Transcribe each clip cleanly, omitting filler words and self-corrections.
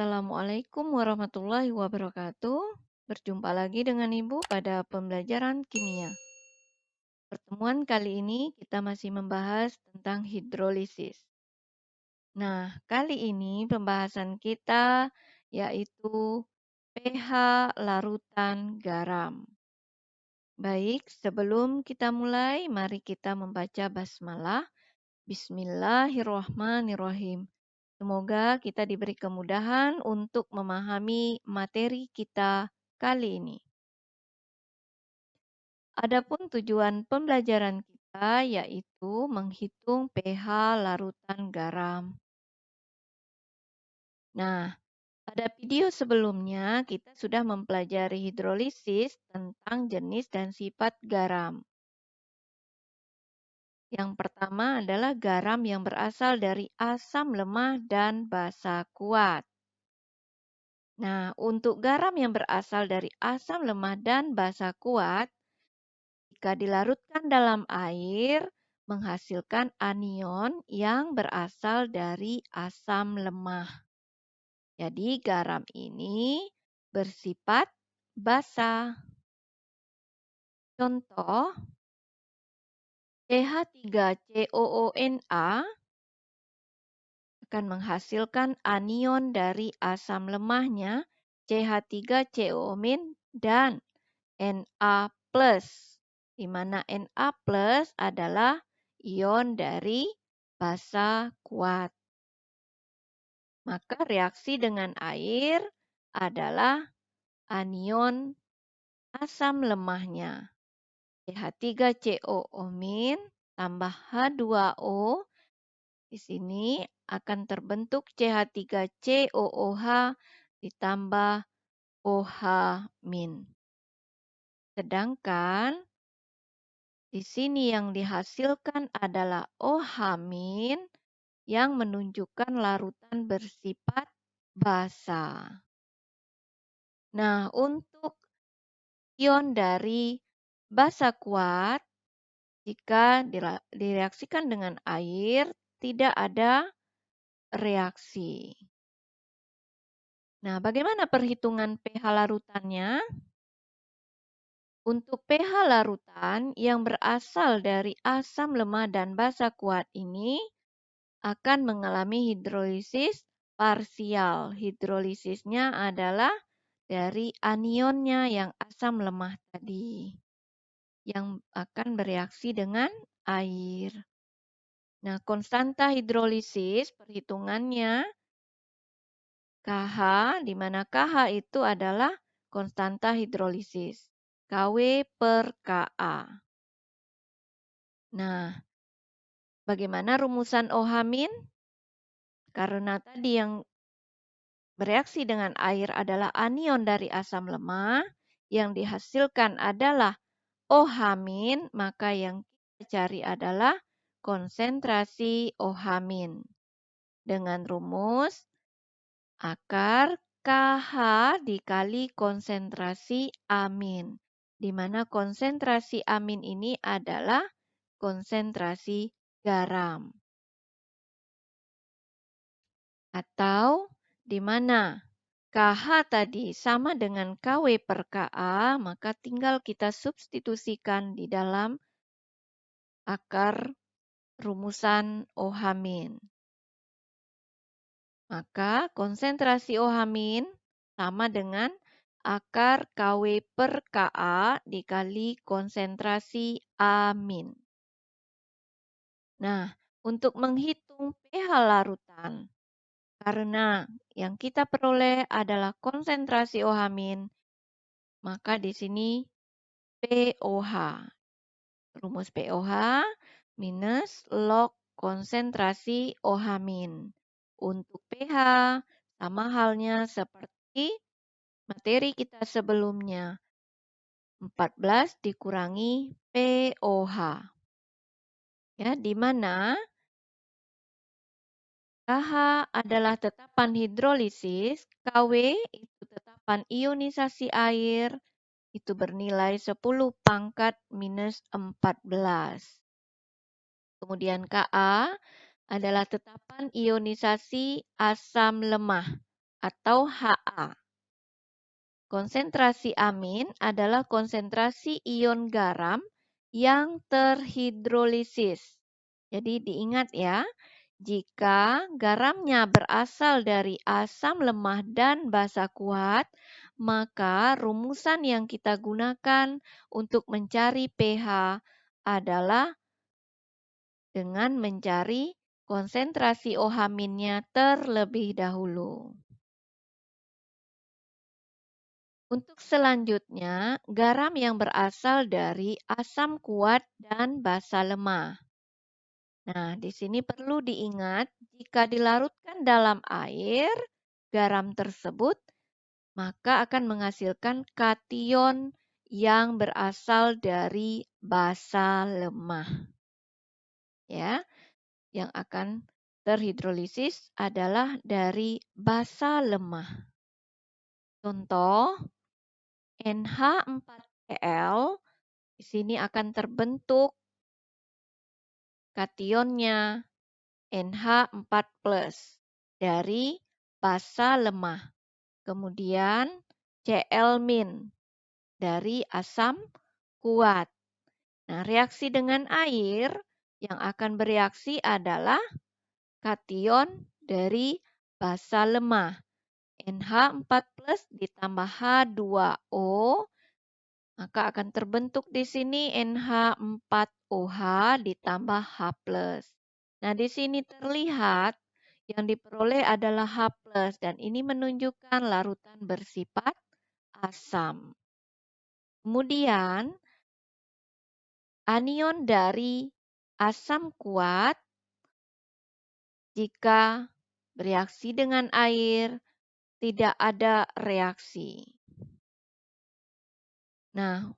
Assalamualaikum warahmatullahi wabarakatuh. Berjumpa lagi dengan Ibu pada pembelajaran kimia. Pertemuan kali ini kita masih membahas tentang hidrolisis. Nah, kali ini pembahasan kita yaitu pH larutan garam. Baik, sebelum kita mulai, mari kita membaca basmalah. Bismillahirrahmanirrahim. Semoga kita diberi kemudahan untuk memahami materi kita kali ini. Adapun tujuan pembelajaran kita yaitu menghitung pH larutan garam. Nah, pada video sebelumnya kita sudah mempelajari hidrolisis tentang jenis dan sifat garam. Yang pertama adalah garam yang berasal dari asam lemah dan basa kuat. Nah, untuk garam yang berasal dari asam lemah dan basa kuat, jika dilarutkan dalam air, menghasilkan anion yang berasal dari asam lemah. Jadi, garam ini bersifat basa. Contoh, CH3COONA akan menghasilkan anion dari asam lemahnya CH3COO- dan Na+, di mana Na+ adalah ion dari basa kuat. Maka reaksi dengan air adalah anion asam lemahnya. CH3COO- tambah H2O di sini akan terbentuk CH3COOH ditambah OH-. Sedangkan di sini yang dihasilkan adalah OH- yang menunjukkan larutan bersifat basa. Nah, untuk ion dari basa kuat, jika direaksikan dengan air, tidak ada reaksi. Nah, bagaimana perhitungan pH larutannya? Untuk pH larutan yang berasal dari asam lemah dan basa kuat ini akan mengalami hidrolisis parsial. Hidrolisisnya adalah dari anionnya yang asam lemah tadi yang akan bereaksi dengan air. Nah, konstanta hidrolisis perhitungannya KH, di mana KH itu adalah konstanta hidrolisis. KW per KA. Nah, bagaimana rumusan OH-? Karena tadi yang bereaksi dengan air adalah anion dari asam lemah, yang dihasilkan adalah OH-, maka yang kita cari adalah konsentrasi OH- dengan rumus akar KH dikali konsentrasi amin, di mana konsentrasi amin ini adalah konsentrasi garam. Atau di mana KH tadi sama dengan KW per KA, maka tinggal kita substitusikan di dalam akar rumusan OH-. Maka konsentrasi OH- sama dengan akar KW per KA dikali konsentrasi amin. Nah, untuk menghitung pH larutan, karena yang kita peroleh adalah konsentrasi OH-, maka di sini pOH. Rumus pOH minus log konsentrasi OH-. Untuk pH sama halnya seperti materi kita sebelumnya. 14 dikurangi pOH. Ya, di mana KH adalah tetapan hidrolisis, KW itu tetapan ionisasi air, itu bernilai 10 pangkat minus 14. Kemudian Ka adalah tetapan ionisasi asam lemah atau Ha. Konsentrasi amin adalah konsentrasi ion garam yang terhidrolisis. Jadi diingat ya, jika garamnya berasal dari asam lemah dan basa kuat, maka rumusan yang kita gunakan untuk mencari pH adalah dengan mencari konsentrasi OH-nya terlebih dahulu. Untuk selanjutnya, garam yang berasal dari asam kuat dan basa lemah. Nah, di sini perlu diingat, jika dilarutkan dalam air, garam tersebut maka akan menghasilkan kation yang berasal dari basa lemah. Ya, yang akan terhidrolisis adalah dari basa lemah. Contoh, NH4Cl di sini akan terbentuk kationnya NH4+ dari basa lemah. Kemudian Cl- dari asam kuat. Nah, reaksi dengan air yang akan bereaksi adalah kation dari basa lemah. NH4+ ditambah H2O, maka akan terbentuk di sini NH4OH ditambah H+. Nah, di sini terlihat yang diperoleh adalah H+, dan ini menunjukkan larutan bersifat asam. Kemudian, anion dari asam kuat jika bereaksi dengan air tidak ada reaksi. Nah,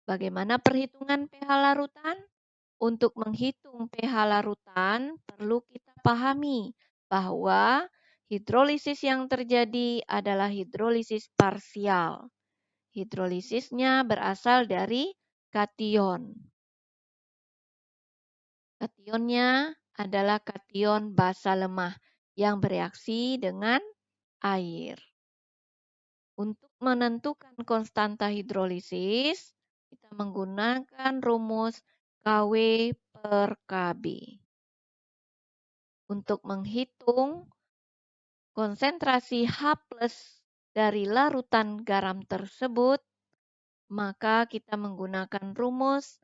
bagaimana perhitungan pH larutan? Untuk menghitung pH larutan, perlu kita pahami bahwa hidrolisis yang terjadi adalah hidrolisis parsial. Hidrolisisnya berasal dari kation. Kationnya adalah kation basa lemah yang bereaksi dengan air. Untuk menentukan konstanta hidrolisis, kita menggunakan rumus Kw per Kb. Untuk menghitung konsentrasi H+ dari larutan garam tersebut, maka kita menggunakan rumus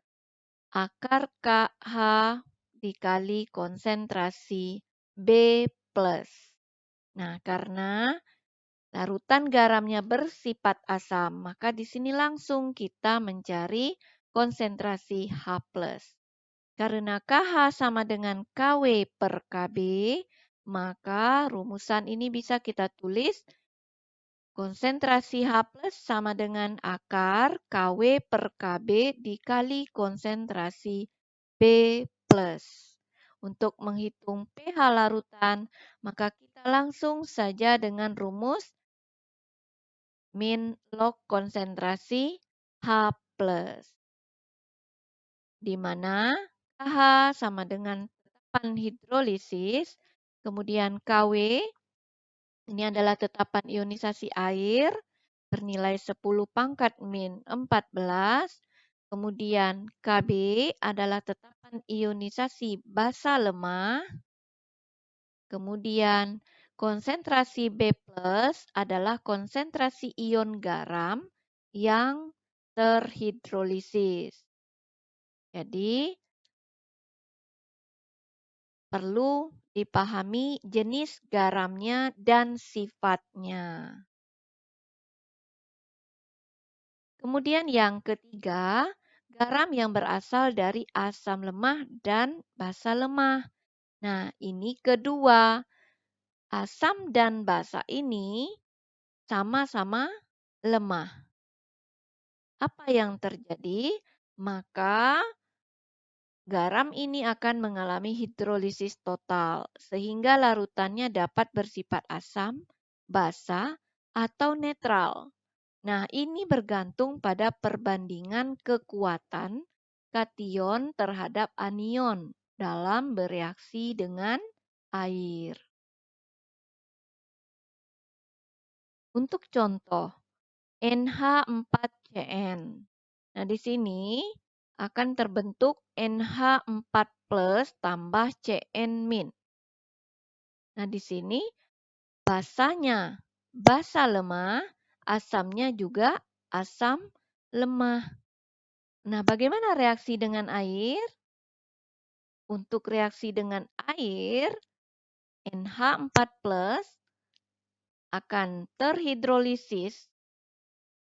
akar KH dikali konsentrasi B+. Nah, karena larutan garamnya bersifat asam, maka di sini langsung kita mencari konsentrasi H+. Karena KH sama dengan Kw per Kb, maka rumusan ini bisa kita tulis konsentrasi H+ sama dengan akar Kw per Kb dikali konsentrasi B+. Untuk menghitung pH larutan, maka kita langsung saja dengan rumus min log konsentrasi H+, di mana KH sama dengan tetapan hidrolisis, kemudian Kw ini adalah tetapan ionisasi air bernilai 10 pangkat min 14, kemudian Kb adalah tetapan ionisasi basa lemah, kemudian konsentrasi B+ adalah konsentrasi ion garam yang terhidrolisis. Jadi, perlu dipahami jenis garamnya dan sifatnya. Kemudian yang ketiga, garam yang berasal dari asam lemah dan basa lemah. Nah, ini kedua. Asam dan basa ini sama-sama lemah. Apa yang terjadi? Maka garam ini akan mengalami hidrolisis total, sehingga larutannya dapat bersifat asam, basa, atau netral. Nah, ini bergantung pada perbandingan kekuatan kation terhadap anion dalam bereaksi dengan air. Untuk contoh, NH4CN. Nah, di sini akan terbentuk NH4 plus tambah CN min. Nah, di sini basanya basa lemah, asamnya juga asam lemah. Nah, bagaimana reaksi dengan air? Untuk reaksi dengan air, NH4 plus akan terhidrolisis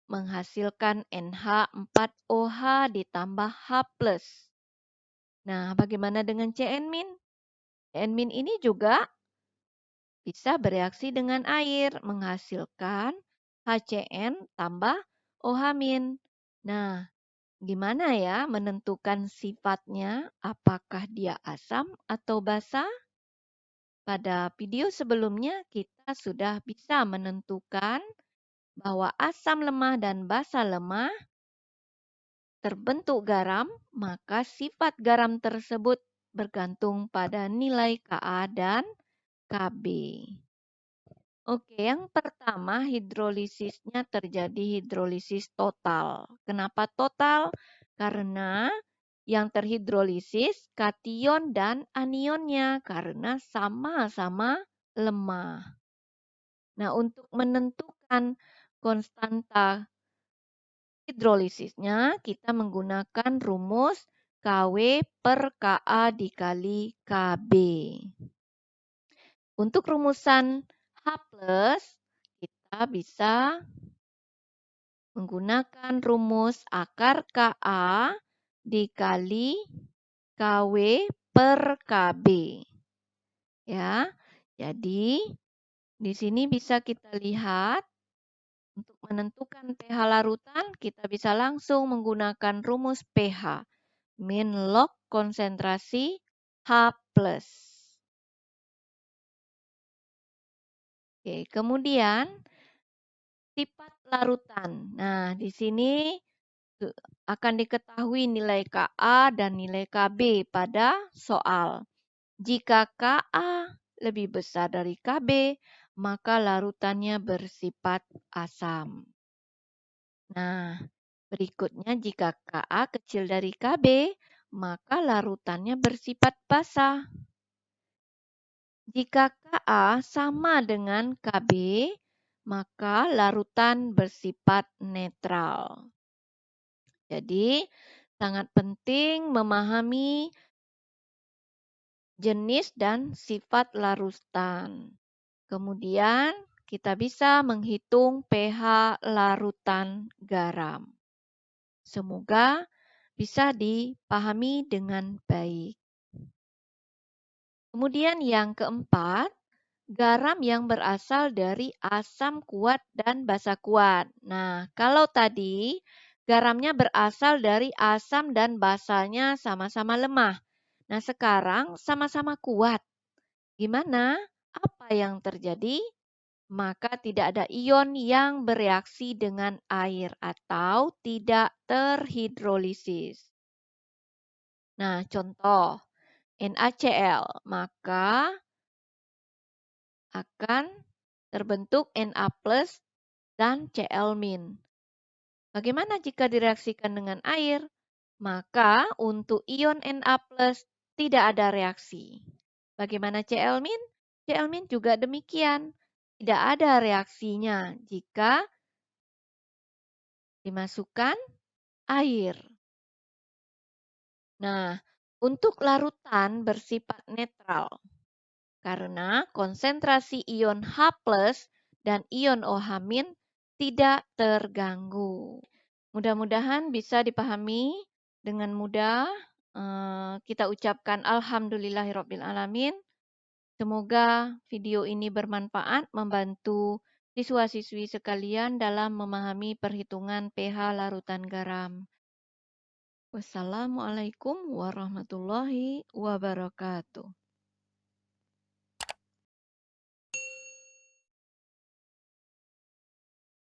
menghasilkan NH4OH ditambah H plus. Nah, bagaimana dengan CN-? CN- ini juga bisa bereaksi dengan air, menghasilkan HCN tambah OH-. Nah, gimana ya menentukan sifatnya? Apakah dia asam atau basa? Pada video sebelumnya kita sudah bisa menentukan bahwa asam lemah dan basa lemah terbentuk garam, maka sifat garam tersebut bergantung pada nilai Ka dan Kb. Oke, yang pertama hidrolisisnya terjadi hidrolisis total. Kenapa total? Karena yang terhidrolisis kation dan anionnya karena sama-sama lemah. Nah, untuk menentukan konstanta hidrolisisnya, kita menggunakan rumus Kw per Ka dikali Kb. Untuk rumusan H+, kita bisa menggunakan rumus akar Ka dikali Kw per Kb. Ya, jadi di sini bisa kita lihat untuk menentukan pH larutan, kita bisa langsung menggunakan rumus pH, min log konsentrasi H+. Oke, kemudian sifat larutan. Nah, di sini akan diketahui nilai Ka dan nilai Kb pada soal. Jika Ka lebih besar dari Kb, maka larutannya bersifat asam. Nah, berikutnya jika Ka kecil dari Kb, maka larutannya bersifat basa. Jika Ka sama dengan Kb, maka larutan bersifat netral. Jadi, sangat penting memahami jenis dan sifat larutan. Kemudian, kita bisa menghitung pH larutan garam. Semoga bisa dipahami dengan baik. Kemudian yang keempat, garam yang berasal dari asam kuat dan basa kuat. Nah, kalau tadi garamnya berasal dari asam dan basanya sama-sama lemah. Nah, sekarang sama-sama kuat. Gimana? Apa yang terjadi? Maka tidak ada ion yang bereaksi dengan air atau tidak terhidrolisis. Nah, contoh NaCl, maka akan terbentuk Na plus dan Cl-. Bagaimana jika direaksikan dengan air? Maka untuk ion Na plus tidak ada reaksi. Bagaimana Cl-? Cl- juga demikian. Tidak ada reaksinya jika dimasukkan air. Nah, untuk larutan bersifat netral karena konsentrasi ion H+ dan ion OH- tidak terganggu. Mudah-mudahan bisa dipahami dengan mudah. Kita ucapkan alhamdulillahirobbilalamin. Semoga video ini bermanfaat membantu siswa-siswi sekalian dalam memahami perhitungan pH larutan garam. Wassalamualaikum warahmatullahi wabarakatuh.